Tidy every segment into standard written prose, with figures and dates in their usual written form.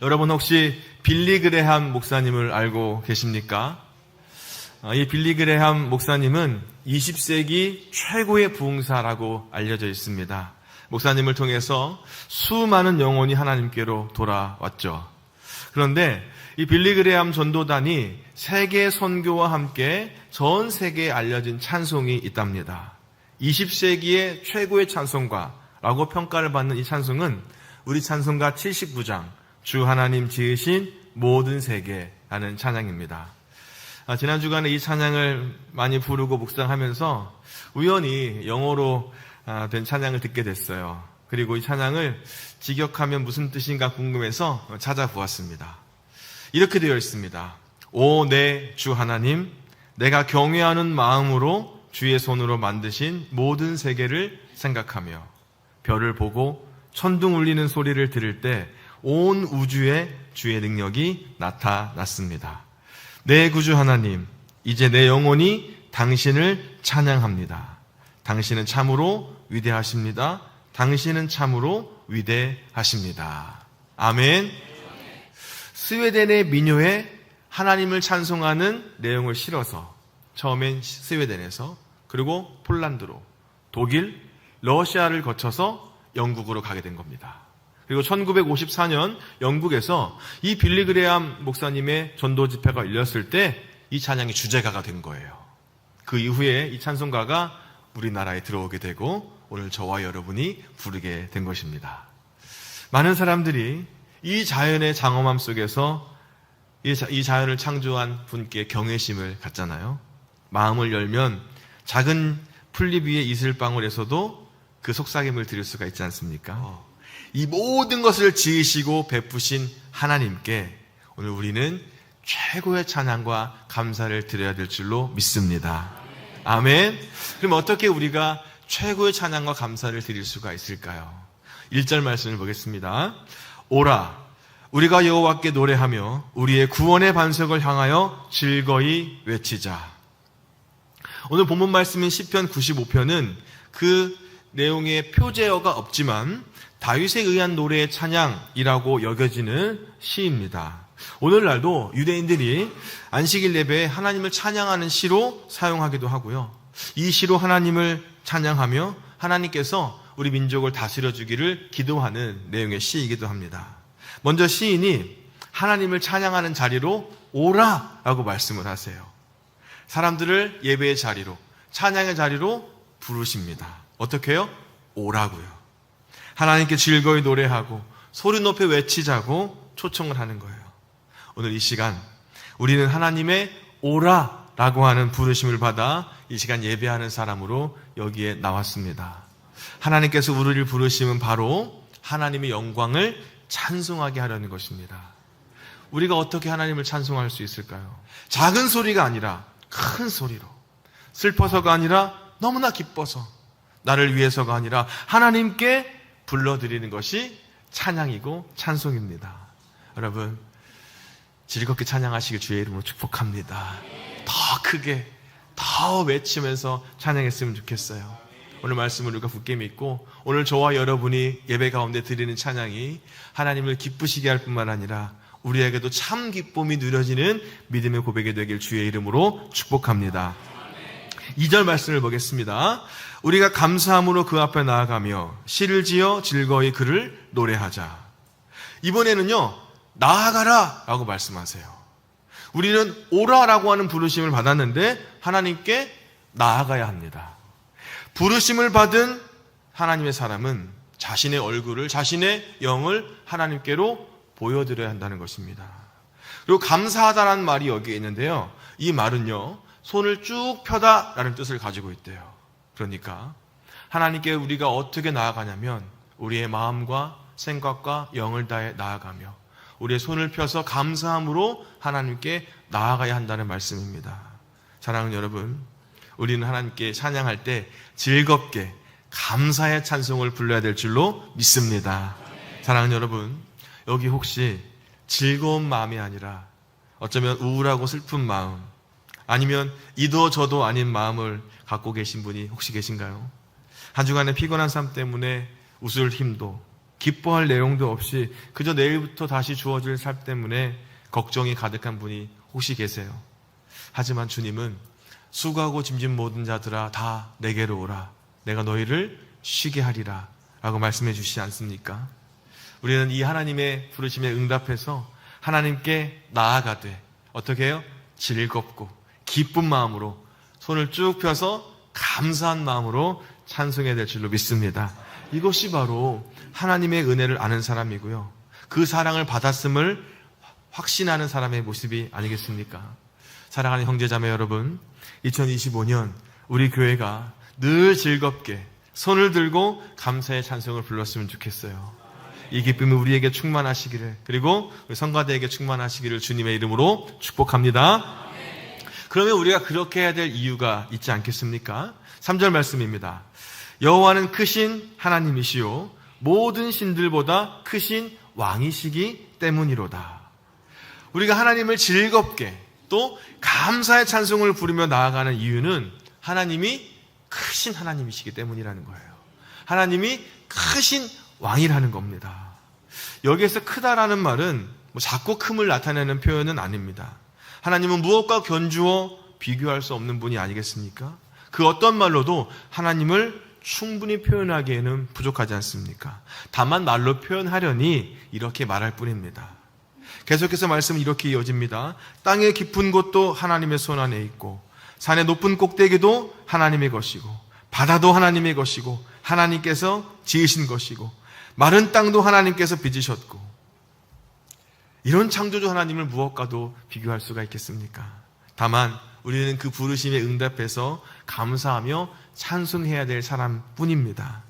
여러분 혹시 빌리 그레함 목사님을 알고 계십니까? 이 빌리 그레함 목사님은 20세기 최고의 부흥사라고 알려져 있습니다. 목사님을 통해서 수많은 영혼이 하나님께로 돌아왔죠. 그런데 이 빌리 그레함 전도단이 세계 선교와 함께 전 세계에 알려진 찬송이 있답니다. 20세기의 최고의 찬송가라고 평가를 받는 이 찬송은 우리 찬송가 79장 주 하나님 지으신 모든 세계라는 찬양입니다. 지난 주간에 이 찬양을 많이 부르고 묵상하면서 우연히 영어로 된 찬양을 듣게 됐어요. 그리고 이 찬양을 직역하면 무슨 뜻인가 궁금해서 찾아보았습니다. 이렇게 되어 있습니다. 오, 내 주 하나님, 내가 경외하는 마음으로 주의 손으로 만드신 모든 세계를 생각하며 별을 보고 천둥 울리는 소리를 들을 때 온 우주에 주의 능력이 나타났습니다. 내 구주 하나님, 이제 내 영혼이 당신을 찬양합니다. 당신은 참으로 위대하십니다. 당신은 참으로 위대하십니다. 아멘. 스웨덴의 민요에 하나님을 찬송하는 내용을 실어서 처음엔 스웨덴에서 그리고 폴란드로 독일, 러시아를 거쳐서 영국으로 가게 된 겁니다. 그리고 1954년 영국에서 이 빌리 그레함 목사님의 전도 집회가 열렸을 때 이 찬양이 주제가가 된 거예요. 그 이후에 이 찬송가가 우리나라에 들어오게 되고 오늘 저와 여러분이 부르게 된 것입니다. 많은 사람들이 이 자연의 장엄함 속에서 이 자연을 창조한 분께 경외심을 갖잖아요. 마음을 열면 작은 풀잎 위에 이슬방울에서도 그 속삭임을 들을 수가 있지 않습니까? 이 모든 것을 지으시고 베푸신 하나님께 오늘 우리는 최고의 찬양과 감사를 드려야 될 줄로 믿습니다. 아멘. 그럼 어떻게 우리가 최고의 찬양과 감사를 드릴 수가 있을까요? 1절 말씀을 보겠습니다. 오라, 우리가 여호와께 노래하며 우리의 구원의 반석을 향하여 즐거이 외치자. 오늘 본문 말씀인 시편 95편은 그 내용의 표제어가 없지만 다윗에 의한 노래의 찬양이라고 여겨지는 시입니다. 오늘날도 유대인들이 안식일 예배에 하나님을 찬양하는 시로 사용하기도 하고요. 이 시로 하나님을 찬양하며 하나님께서 우리 민족을 다스려 주기를 기도하는 내용의 시이기도 합니다. 먼저 시인이 하나님을 찬양하는 자리로 오라라고 말씀을 하세요. 사람들을 예배의 자리로, 찬양의 자리로 부르십니다. 어떻게 해요? 오라고요. 하나님께 즐거이 노래하고 소리 높여 외치자고 초청을 하는 거예요. 오늘 이 시간 우리는 하나님의 오라라고 하는 부르심을 받아 이 시간 예배하는 사람으로 여기에 나왔습니다. 하나님께서 우리를 부르심은 바로 하나님의 영광을 찬송하게 하려는 것입니다. 우리가 어떻게 하나님을 찬송할 수 있을까요? 작은 소리가 아니라 큰 소리로, 슬퍼서가 아니라 너무나 기뻐서, 나를 위해서가 아니라 하나님께 불러드리는 것이 찬양이고 찬송입니다. 여러분, 즐겁게 찬양하시길 주의 이름으로 축복합니다. 더 크게, 더 외치면서 찬양했으면 좋겠어요. 오늘 말씀을 우리가 굳게 믿고 오늘 저와 여러분이 예배 가운데 드리는 찬양이 하나님을 기쁘시게 할 뿐만 아니라 우리에게도 참 기쁨이 누려지는 믿음의 고백이 되길 주의 이름으로 축복합니다. 2절 말씀을 보겠습니다. 우리가 감사함으로 그 앞에 나아가며 시를 지어 즐거이 그를 노래하자. 이번에는요, 나아가라 라고 말씀하세요. 우리는 오라라고 하는 부르심을 받았는데 하나님께 나아가야 합니다. 부르심을 받은 하나님의 사람은 자신의 얼굴을, 자신의 영을 하나님께로 보여드려야 한다는 것입니다. 그리고 감사하다라는 말이 여기에 있는데요, 이 말은요, 손을 쭉 펴다 라는 뜻을 가지고 있대요. 그러니까 하나님께 우리가 어떻게 나아가냐면 우리의 마음과 생각과 영을 다해 나아가며 우리의 손을 펴서 감사함으로 하나님께 나아가야 한다는 말씀입니다. 사랑하는 여러분, 우리는 하나님께 찬양할 때 즐겁게 감사의 찬송을 불러야 될 줄로 믿습니다. 사랑하는 여러분, 여기 혹시 즐거운 마음이 아니라 어쩌면 우울하고 슬픈 마음, 아니면 이도 저도 아닌 마음을 갖고 계신 분이 혹시 계신가요? 한 주간의 피곤한 삶 때문에 웃을 힘도, 기뻐할 내용도 없이 그저 내일부터 다시 주어질 삶 때문에 걱정이 가득한 분이 혹시 계세요? 하지만 주님은 수고하고 짐진 모든 자들아 다 내게로 오라. 내가 너희를 쉬게 하리라. 라고 말씀해 주시지 않습니까? 우리는 이 하나님의 부르심에 응답해서 하나님께 나아가되 어떻게 해요? 즐겁고 기쁜 마음으로 손을 쭉 펴서 감사한 마음으로 찬송해야 될 줄로 믿습니다. 이것이 바로 하나님의 은혜를 아는 사람이고요. 그 사랑을 받았음을 확신하는 사람의 모습이 아니겠습니까? 사랑하는 형제자매 여러분, 2025년 우리 교회가 늘 즐겁게 손을 들고 감사의 찬송을 불렀으면 좋겠어요. 이 기쁨이 우리에게 충만하시기를, 그리고 우리 성가대에게 충만하시기를 주님의 이름으로 축복합니다. 그러면 우리가 그렇게 해야 될 이유가 있지 않겠습니까? 3절 말씀입니다. 여호와는 크신 하나님이시요 모든 신들보다 크신 왕이시기 때문이로다. 우리가 하나님을 즐겁게 또 감사의 찬송을 부르며 나아가는 이유는 하나님이 크신 하나님이시기 때문이라는 거예요. 하나님이 크신 왕이라는 겁니다. 여기에서 크다라는 말은 작고 큼을 나타내는 표현은 아닙니다. 하나님은 무엇과 견주어 비교할 수 없는 분이 아니겠습니까? 그 어떤 말로도 하나님을 충분히 표현하기에는 부족하지 않습니까? 다만 말로 표현하려니 이렇게 말할 뿐입니다. 계속해서 말씀은 이렇게 이어집니다. 땅의 깊은 곳도 하나님의 손 안에 있고 산의 높은 꼭대기도 하나님의 것이고 바다도 하나님의 것이고 하나님께서 지으신 것이고 마른 땅도 하나님께서 빚으셨고, 이런 창조주 하나님을 무엇과도 비교할 수가 있겠습니까? 다만 우리는 그 부르심에 응답해서 감사하며 찬송해야 될 사람뿐입니다.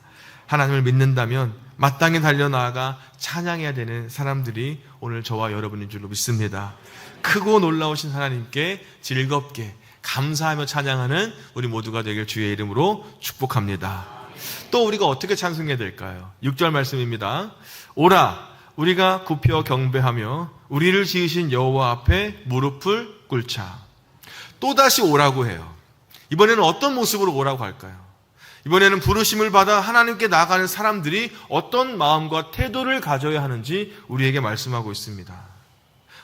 하나님을 믿는다면 마땅히 달려나아가 찬양해야 되는 사람들이 오늘 저와 여러분인 줄로 믿습니다. 크고 놀라우신 하나님께 즐겁게 감사하며 찬양하는 우리 모두가 되길 주의 이름으로 축복합니다. 또 우리가 어떻게 찬송해야 될까요? 6절 말씀입니다. 오라 우리가 굽혀 경배하며 우리를 지으신 여호와 앞에 무릎을 꿇자. 또다시 오라고 해요. 이번에는 어떤 모습으로 오라고 할까요? 이번에는 부르심을 받아 하나님께 나아가는 사람들이 어떤 마음과 태도를 가져야 하는지 우리에게 말씀하고 있습니다.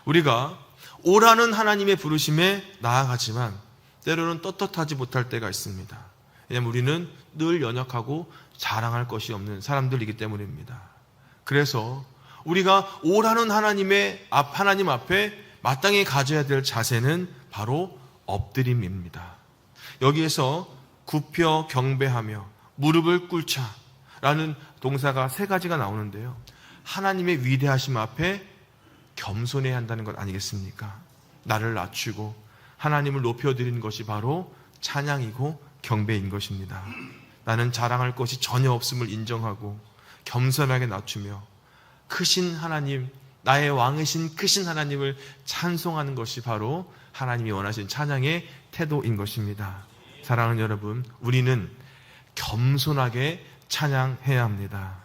우리가 오라는 하나님의 부르심에 나아가지만 때로는 떳떳하지 못할 때가 있습니다. 왜냐하면 우리는 늘 연약하고 자랑할 것이 없는 사람들이기 때문입니다. 그래서 우리가 오라는 하나님 앞에 마땅히 가져야 될 자세는 바로 엎드림입니다. 여기에서 굽혀 경배하며 무릎을 꿇자라는 동사가 3가지가 나오는데요. 하나님의 위대하심 앞에 겸손해야 한다는 것 아니겠습니까? 나를 낮추고 하나님을 높여드리는 것이 바로 찬양이고 경배인 것입니다. 나는 자랑할 것이 전혀 없음을 인정하고 겸손하게 낮추며 크신 하나님, 나의 왕이신 크신 하나님을 찬송하는 것이 바로 하나님이 원하신 찬양의 태도인 것입니다. 사랑하는 여러분, 우리는 겸손하게 찬양해야 합니다.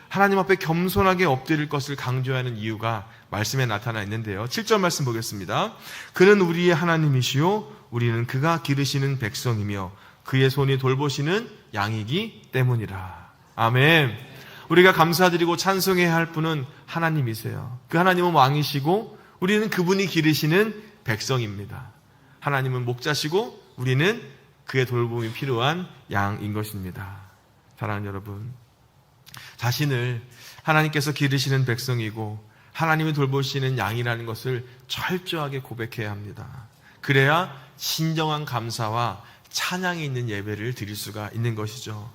하나님 앞에 겸손하게 엎드릴 것을 강조하는 이유가 말씀에 나타나 있는데요. 7절 말씀 보겠습니다. 그는 우리의 하나님이시요 우리는 그가 기르시는 백성이며 그의 손이 돌보시는 양이기 때문이라. 아멘. 우리가 감사드리고 찬송해야 할 분은 하나님이세요. 그 하나님은 왕이시고 우리는 그분이 기르시는 백성입니다. 하나님은 목자시고 우리는 그의 돌봄이 필요한 양인 것입니다. 사랑하는 여러분, 자신을 하나님께서 기르시는 백성이고 하나님이 돌보시는 양이라는 것을 철저하게 고백해야 합니다. 그래야 진정한 감사와 찬양이 있는 예배를 드릴 수가 있는 것이죠.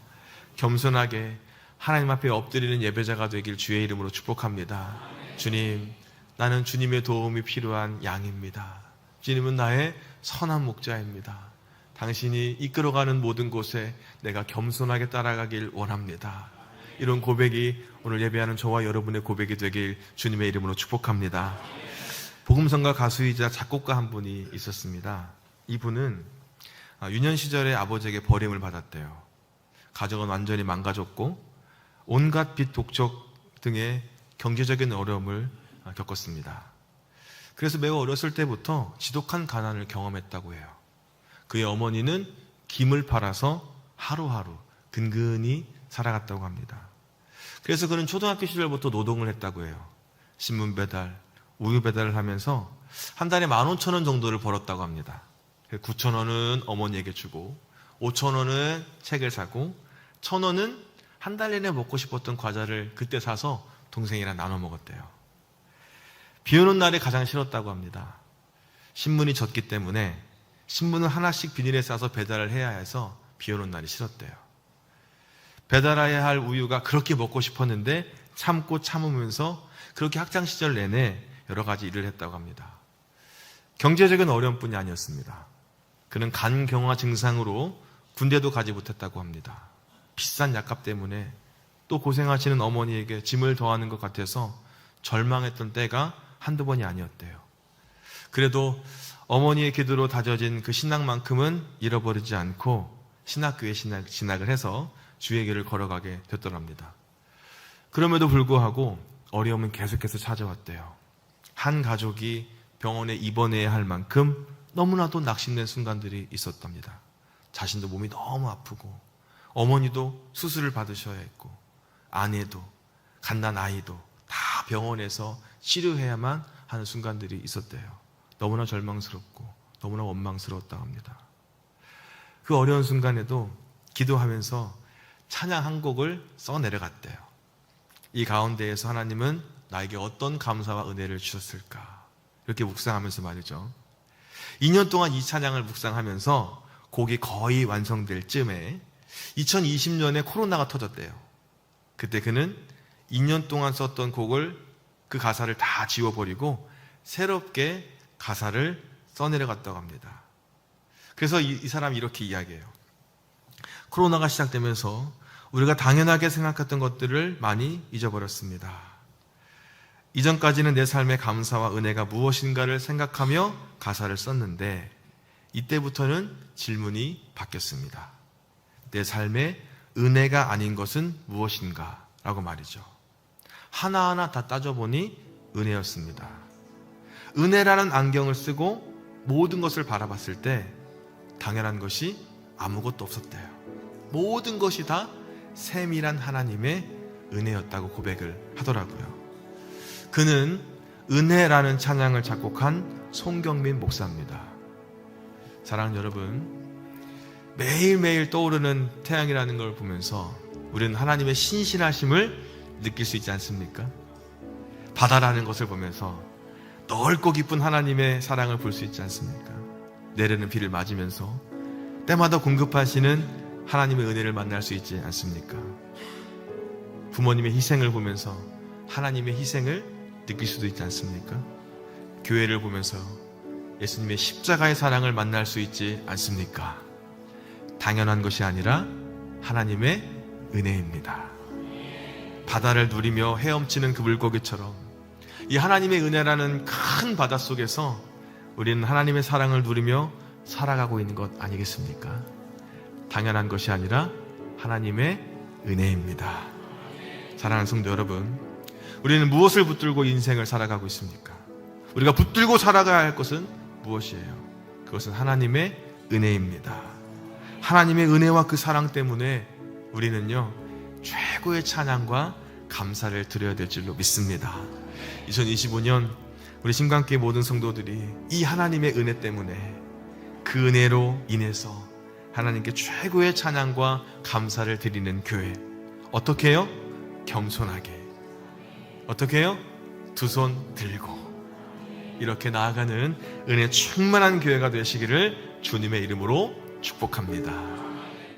겸손하게 하나님 앞에 엎드리는 예배자가 되길 주의 이름으로 축복합니다. 주님, 나는 주님의 도움이 필요한 양입니다. 주님은 나의 선한 목자입니다. 당신이 이끌어가는 모든 곳에 내가 겸손하게 따라가길 원합니다. 이런 고백이 오늘 예배하는 저와 여러분의 고백이 되길 주님의 이름으로 축복합니다. 복음성가 가수이자 작곡가 한 분이 있었습니다. 이분은 유년 시절에 아버지에게 버림을 받았대요. 가정은 완전히 망가졌고 온갖 빚 독촉 등의 경제적인 어려움을 겪었습니다. 그래서 매우 어렸을 때부터 지독한 가난을 경험했다고 해요. 그의 어머니는 김을 팔아서 하루하루 근근히 살아갔다고 합니다. 그래서 그는 초등학교 시절부터 노동을 했다고 해요. 신문 배달, 우유 배달을 하면서 한 달에 15,000원 정도를 벌었다고 합니다. 9,000원은 어머니에게 주고 5,000원은 책을 사고 1,000원은 한 달 내내 먹고 싶었던 과자를 그때 사서 동생이랑 나눠 먹었대요. 비 오는 날이 가장 싫었다고 합니다. 신문이 젖기 때문에 신문을 하나씩 비닐에 싸서 배달을 해야 해서 비 오는 날이 싫었대요. 배달해야 할 우유가 그렇게 먹고 싶었는데 참고 참으면서 그렇게 학창시절 내내 여러 가지 일을 했다고 합니다. 경제적인 어려움뿐이 아니었습니다. 그는 간경화 증상으로 군대도 가지 못했다고 합니다. 비싼 약값 때문에 또 고생하시는 어머니에게 짐을 더하는 것 같아서 절망했던 때가 한두 번이 아니었대요. 그래도 어머니의 기도로 다져진 그 신앙만큼은 잃어버리지 않고 신학교에 진학을 해서 주의 길을 걸어가게 됐더랍니다. 그럼에도 불구하고 어려움은 계속해서 찾아왔대요. 한 가족이 병원에 입원해야 할 만큼 너무나도 낙심된 순간들이 있었답니다. 자신도 몸이 너무 아프고 어머니도 수술을 받으셔야 했고 아내도 갓난 아이도 다 병원에서 치료해야만 하는 순간들이 있었대요. 너무나 절망스럽고 너무나 원망스러웠다고 합니다. 그 어려운 순간에도 기도하면서 찬양 한 곡을 써내려갔대요. 이 가운데에서 하나님은 나에게 어떤 감사와 은혜를 주셨을까 이렇게 묵상하면서 말이죠. 2년 동안 이 찬양을 묵상하면서 곡이 거의 완성될 쯤에 2020년에 코로나가 터졌대요. 그때 그는 2년 동안 썼던 곡을 그 가사를 다 지워버리고 새롭게 가사를 써내려갔다고 합니다. 그래서 이 사람이 이렇게 이야기해요. 코로나가 시작되면서 우리가 당연하게 생각했던 것들을 많이 잊어버렸습니다. 이전까지는 내 삶의 감사와 은혜가 무엇인가를 생각하며 가사를 썼는데 이때부터는 질문이 바뀌었습니다. 내 삶의 은혜가 아닌 것은 무엇인가? 라고 말이죠. 하나하나 다 따져보니 은혜였습니다. 은혜라는 안경을 쓰고 모든 것을 바라봤을 때 당연한 것이 아무것도 없었대요. 모든 것이 다 세밀한 하나님의 은혜였다고 고백을 하더라고요. 그는 은혜라는 찬양을 작곡한 송경민 목사입니다. 사랑하는 여러분, 매일매일 떠오르는 태양이라는 걸 보면서 우리는 하나님의 신실하심을 느낄 수 있지 않습니까? 바다라는 것을 보면서 넓고 깊은 하나님의 사랑을 볼 수 있지 않습니까? 내리는 비를 맞으면서 때마다 공급하시는 하나님의 은혜를 만날 수 있지 않습니까? 부모님의 희생을 보면서 하나님의 희생을 느낄 수도 있지 않습니까? 교회를 보면서 예수님의 십자가의 사랑을 만날 수 있지 않습니까? 당연한 것이 아니라 하나님의 은혜입니다. 바다를 누리며 헤엄치는 그 물고기처럼 이 하나님의 은혜라는 큰 바다 속에서 우리는 하나님의 사랑을 누리며 살아가고 있는 것 아니겠습니까? 당연한 것이 아니라 하나님의 은혜입니다. 사랑하는 성도 여러분, 우리는 무엇을 붙들고 인생을 살아가고 있습니까? 우리가 붙들고 살아가야 할 것은 무엇이에요? 그것은 하나님의 은혜입니다. 하나님의 은혜와 그 사랑 때문에 우리는요 최고의 찬양과 감사를 드려야 될 줄로 믿습니다. 2025년 우리 신강교회 모든 성도들이 이 하나님의 은혜 때문에 그 은혜로 인해서 하나님께 최고의 찬양과 감사를 드리는 교회. 어떻게 해요? 겸손하게. 어떻게 해요? 두 손 들고 이렇게 나아가는 은혜 충만한 교회가 되시기를 주님의 이름으로 축복합니다.